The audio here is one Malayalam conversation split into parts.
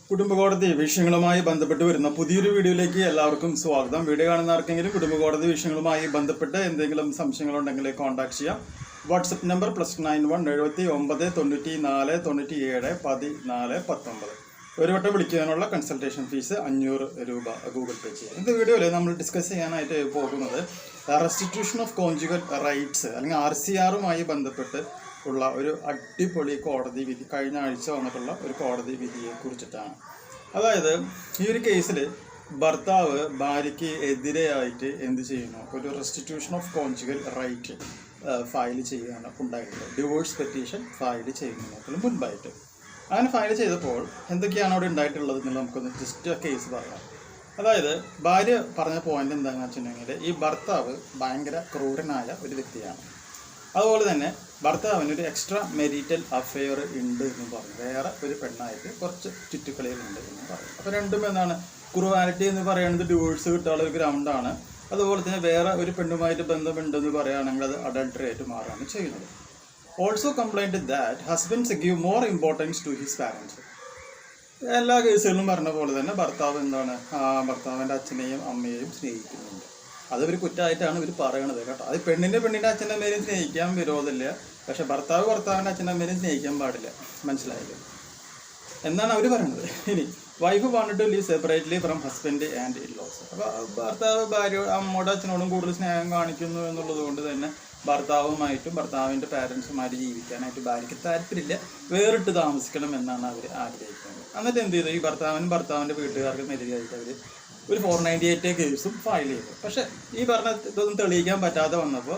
കുടുംബകോടതി വിഷയങ്ങളുമായി ബന്ധപ്പെട്ട് വരുന്ന പുതിയൊരു വീഡിയോയിലേക്ക് എല്ലാവർക്കും സ്വാഗതം. വീഡിയോ കാണുന്ന ആർക്കെങ്കിലും കുടുംബകോടതി വിഷയങ്ങളുമായി ബന്ധപ്പെട്ട് എന്തെങ്കിലും സംശയങ്ങളുണ്ടെങ്കിൽ കോൺടാക്ട് ചെയ്യാം. WhatsApp number +91 79 94 97 14 19. ഒരു വട്ടം വിളിക്കാനുള്ള കൺസൾട്ടേഷൻ ഫീസ് 500 രൂപ ഗൂഗിൾ പേ ചെയ്യാം. ഇന്നത്തെ വീഡിയോയിൽ നമ്മൾ ഡിസ്കസ് ചെയ്യാനായിട്ട് പോകുന്നത് റെസ്റ്റിറ്റ്യൂഷൻ ഓഫ് കോൺജുഗൽ റൈറ്റ്സ് അല്ലെങ്കിൽ RCRുമായി ബന്ധപ്പെട്ട് ഉള്ള ഒരു അടിപൊളി കോടതി വിധി, കഴിഞ്ഞ ആഴ്ച വന്നിട്ടുള്ള ഒരു കോടതി വിധിയെ കുറിച്ചിട്ടാണ്. അതായത് ഈ ഒരു കേസിൽ ഭർത്താവ് ഭാര്യയ്ക്ക് എതിരെയായിട്ട് എന്ത് ചെയ്യുന്നു, ഒരു restitution of conjugal right file ചെയ്യാൻ ഉണ്ടായിട്ടുള്ളത്. ഡിവോഴ്സ് പെറ്റീഷൻ ഫയൽ ചെയ്യുന്നതിനേക്കാളും മുൻപായിട്ട് അങ്ങനെ ഫയൽ ചെയ്തപ്പോൾ എന്തൊക്കെയാണ് അവിടെ ഉണ്ടായിട്ടുള്ളത് എന്ന് നമുക്കൊന്ന് ജസ്റ്റ് ആ കേസ് പറയാം. അതായത് ഭാര്യ പറഞ്ഞ പോയിന്റ് എന്താണെന്ന് വെച്ചിട്ടുണ്ടെങ്കിൽ, ഈ ഭർത്താവ് ഭയങ്കര ക്രൂരനായ ഒരു വ്യക്തിയാണ്. അതുപോലെ തന്നെ ഭർത്താവിന് ഒരു എക്സ്ട്രാ മെരിറ്റൽ അഫെയർ ഉണ്ട് എന്ന് പറഞ്ഞു, വേറെ ഒരു പെണ്ണായിട്ട് കുറച്ച് ചുറ്റുക്കളികളുണ്ട് എന്ന് പറയും. അപ്പോൾ രണ്ടും എന്താണ്, ക്രൂവാലിറ്റി എന്ന് പറയുന്നത് ഡിവോഴ്സ് കിട്ടാനുള്ള ഒരു ഗ്രൗണ്ടാണ്. അതുപോലെ തന്നെ വേറെ ഒരു പെണ്ണുമായിട്ട് ബന്ധമുണ്ടെന്ന് പറയുകയാണെങ്കിൽ അത് അഡൾട്ടറി ആയിട്ട് മാറുകയാണ് ചെയ്യുന്നത്. Also complaint that husbands give more importance to his parents. എല്ലാ കേസുകളിലും പറഞ്ഞ പോലെ തന്നെ ഭർത്താവ് എന്താണ്, ഭർത്താവിൻ്റെ അച്ഛനെയും അമ്മയെയും സ്നേഹിക്കുന്നുണ്ട്. അതൊരു കുറ്റമായിട്ടാണ് ഇവർ പറയണത് കേട്ടോ. അത് പെണ്ണിൻ്റെ അച്ഛൻ്റെ അമ്മേനെയും സ്നേഹിക്കാൻ വിരോധമില്ല, പക്ഷെ ഭർത്താവിൻ്റെ അച്ഛൻ്റെ അമ്മേനെയും സ്നേഹിക്കാൻ പാടില്ല. മനസ്സിലായില്ലേ എന്നാണ് അവർ പറയുന്നത്. ഇനി wife wanted to leave separately from husband and in laws. അപ്പോൾ ഭർത്താവ് അമ്മയോടും അച്ഛനോടും കൂടുതൽ സ്നേഹം കാണിക്കുന്നു എന്നുള്ളത് കൊണ്ട് തന്നെ ഭർത്താവുമായിട്ടും ഭർത്താവിൻ്റെ പാരൻസുമായിട്ട് ജീവിക്കാനായിട്ട് ഭാര്യയ്ക്ക് താല്പര്യമില്ല, വേറിട്ട് താമസിക്കണം എന്നാണ് അവർ ആഗ്രഹിക്കുന്നത്. എന്നിട്ട് എന്ത് ചെയ്തു, ഈ ഭർത്താവിൻ്റെ വീട്ടുകാർക്കും എതിരായിട്ട് അവർ ഒരു 498 കേസും ഫയൽ ചെയ്തു. പക്ഷെ ഈ പറഞ്ഞ ഇതൊന്നും തെളിയിക്കാൻ പറ്റാതെ വന്നപ്പോൾ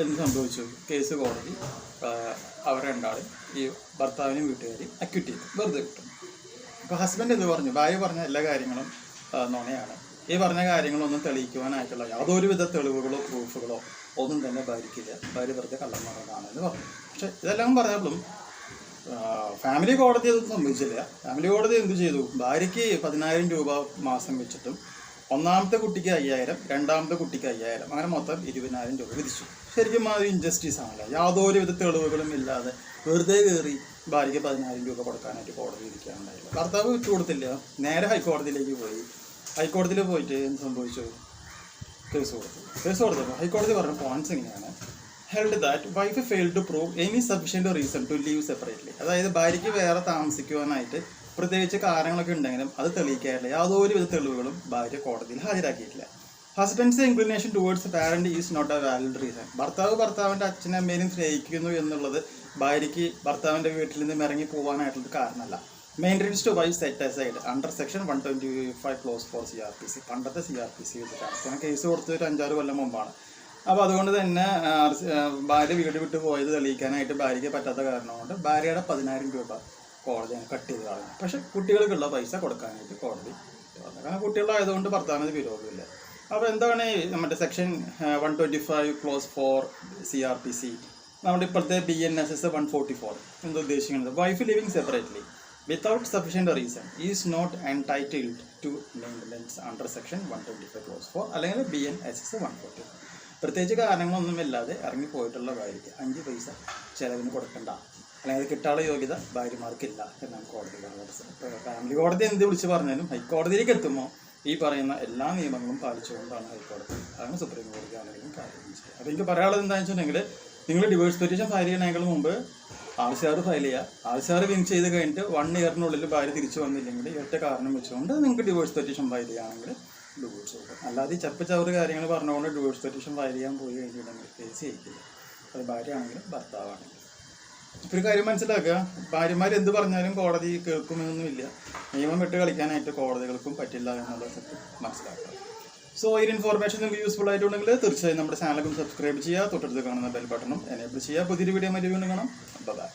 എന്ത് സംഭവിച്ചു, കേസ് കോടതി അവർ രണ്ടാളും ഈ ഭർത്താവിനും വീട്ടുകാരെയും അക്യൂട്ട് ചെയ്തു, വെറുതെ കിട്ടും. അപ്പോൾ ഹസ്ബൻഡ് എന്ത് പറഞ്ഞു, ഭാര്യ പറഞ്ഞ എല്ലാ കാര്യങ്ങളും നുണയാണ്, ഈ പറഞ്ഞ കാര്യങ്ങളൊന്നും തെളിയിക്കുവാനായിട്ടുള്ള യാതൊരുവിധ തെളിവുകളോ പ്രൂഫുകളോ ഒന്നും തന്നെ ഭാര്യയ്ക്കില്ല, ഭാര്യ വെറുതെ കള്ളന്മാരാണെന്ന് പറഞ്ഞു. പക്ഷെ ഇതെല്ലാം പറഞ്ഞപ്പോഴും ഫാമിലി കോടതി അതൊന്നും സംഭവിച്ചില്ല. ഫാമിലി കോടതി എന്ത് ചെയ്തു, ഭാര്യയ്ക്ക് 10,000 രൂപ മാസം വെച്ചിട്ടും ഒന്നാമത്തെ കുട്ടിക്ക് 5,000, രണ്ടാമത്തെ കുട്ടിക്ക് 5,000, അങ്ങനെ മൊത്തം 20,000 രൂപ വിധിച്ചു. ശരിക്കും അത് ഇൻജസ്റ്റിസ് ആണല്ലോ, യാതൊരുവിധ തെളിവുകളും ഇല്ലാതെ വെറുതെ കയറി ഭാര്യയ്ക്ക് 10,000 രൂപ കൊടുക്കാനായിട്ട് കോടതി വിധിക്കാനുണ്ടായില്ല. ഭർത്താവ് വിട്ടുകൊടുത്തില്ല, നേരെ ഹൈക്കോടതിയിലേക്ക് പോയി. ഹൈക്കോടതിയിൽ പോയിട്ട് എന്ത് സംഭവിച്ചു, കേസ് കൊടുത്തപ്പോൾ ഹൈക്കോടതി പറഞ്ഞ പോയിന്റ്സ് ഇങ്ങനെയാണ്. Held that wife failed to prove any sufficient reason to leave separately. അതായത് ഭാര്യയ്ക്ക് വേറെ താമസിക്കുവാനായിട്ട് പ്രത്യേകിച്ച് കാരണങ്ങളൊക്കെ ഉണ്ടെങ്കിലും അത് തെളിയിക്കാറില്ല, യാതൊരുവിധ തെളിവുകളും ഭാര്യ കോടതിയിൽ ഹാജരാക്കിയിട്ടില്ല. Husband's inclination towards parent is not a valid reason. ഭർത്താവിൻ്റെ അച്ഛനും അമ്മേനും സ്നേഹിക്കുന്നു എന്നുള്ളത് ഭാര്യയ്ക്ക് ഭർത്താവിൻ്റെ വീട്ടിൽ നിന്നും ഇറങ്ങി പോകാനായിട്ടുള്ള കാരണമല്ല. Maintenance to wife set aside under section 125 clause 4 CRPC. പണ്ടത്തെ CRPC വെച്ചിട്ടാണ്. അങ്ങനെ കേസ് കൊടുത്ത് ഒരു 5-6 കൊല്ലം മുമ്പാണ്. അപ്പോൾ അതുകൊണ്ട് തന്നെ ഭാര്യ വീട് വിട്ട് പോയത് തെളിയിക്കാനായിട്ട് ഭാര്യയ്ക്ക് പറ്റാത്ത കാരണം കൊണ്ട് ഭാര്യയുടെ 10,000 രൂപ കോടതി കട്ട് ചെയ്ത് കളഞ്ഞു. പക്ഷേ കുട്ടികൾക്കുള്ള പൈസ കൊടുക്കാനായിട്ട് കോടതി പറഞ്ഞു. കാരണം കുട്ടികളായതുകൊണ്ട് ഭർത്താവിന് വിരോധമില്ല. അപ്പോൾ എന്താണ് നമ്മുടെ സെക്ഷൻ 125 ക്ലോസ് 4 CRPC, നമ്മുടെ ഇപ്പോഴത്തെ BNSS 144 എന്താ ഉദ്ദേശിക്കുന്നത്, wife living separately without sufficient reason is not entitled to maintenance under section 125 clause 4 അല്ലെങ്കിൽ BNSS 140. പ്രത്യേകിച്ച് കാരണങ്ങളൊന്നുമില്ലാതെ ഇറങ്ങിപ്പോയിട്ടുള്ള ഭാര്യയ്ക്ക് 5 പൈസ ചിലവിന് കൊടുക്കണ്ട, അല്ലെങ്കിൽ കിട്ടാനുള്ള യോഗ്യത ഭാര്യമാർക്കില്ല എന്നാണ് കോടതി പറഞ്ഞത്. ഫാമിലി കോടതി എന്ത് വിളിച്ച് പറഞ്ഞാലും ഹൈക്കോടതിയിലേക്ക് എത്തുമ്പോൾ ഈ പറയുന്ന എല്ലാ നിയമങ്ങളും പാലിച്ചുകൊണ്ടാണ് ഹൈക്കോടതി, അതാണ് സുപ്രീം കോടതി ആണെങ്കിലും കാര്യം ചെയ്യുക. അപ്പോൾ എനിക്ക് പറയാനുള്ളത് എന്താണെന്ന് വെച്ചിട്ടുണ്ടെങ്കിൽ, നിങ്ങൾ ഡിവോഴ്സ് പെറ്റീഷൻ ഫയൽ ചെയ്യണമെങ്കിൽ മുമ്പ് RCR ഫയൽ ചെയ്യുക. RCR വിൻ ചെയ്ത് കഴിഞ്ഞിട്ട് 1 ഇയറിനുള്ളിൽ ഭാര്യ തിരിച്ചു വന്നില്ലെങ്കിൽ ഒറ്റ കാരണം വെച്ചുകൊണ്ട് നിങ്ങൾക്ക് ഡിവോഴ്സ് പെറ്റീഷൻ ഫയൽ ചെയ്യുകയാണെങ്കിൽ ഡിവോഴ്സ് കൊടുക്കും. അല്ലാതെ ഈ ചപ്പച്ചവറ് കാര്യങ്ങൾ പറഞ്ഞുകൊണ്ട് ഡിവോഴ്സ് പെറ്റീഷൻ ഫയൽ ചെയ്യാൻ പോയി കഴിഞ്ഞിട്ടുണ്ടെങ്കിൽ കേസ് ചെയ്യിക്കില്ല. അത് ഭാര്യ ആണെങ്കിലും ഭർത്താവാണെങ്കിലും. ഇപ്പോൾ ഒരു കാര്യം മനസ്സിലാക്കുക, ഭാര്യമാർ എന്ത് പറഞ്ഞാലും കോടതി കേൾക്കുമെന്നൊന്നുമില്ല. നിയമം വിട്ട് കളിക്കാനായിട്ട് കോടതികൾക്കും പറ്റില്ല എന്നുള്ള സത്യം മനസ്സിലാക്കുക. സോ ഈ ഇൻഫോർമേഷൻ നിങ്ങൾക്ക് യൂസ്ഫുൾ ആയിട്ടുണ്ടെങ്കിൽ തീർച്ചയായും നമ്മുടെ ചാനലും സബ്സ്ക്രൈബ് ചെയ്യുക, തൊട്ടടുത്ത് കാണുന്ന ബെൽ ബട്ടണും എനേബിൾ ചെയ്യുക. പുതിയൊരു വീഡിയോ മറ്റു വീണ്ടും കാണാം. ബൈ.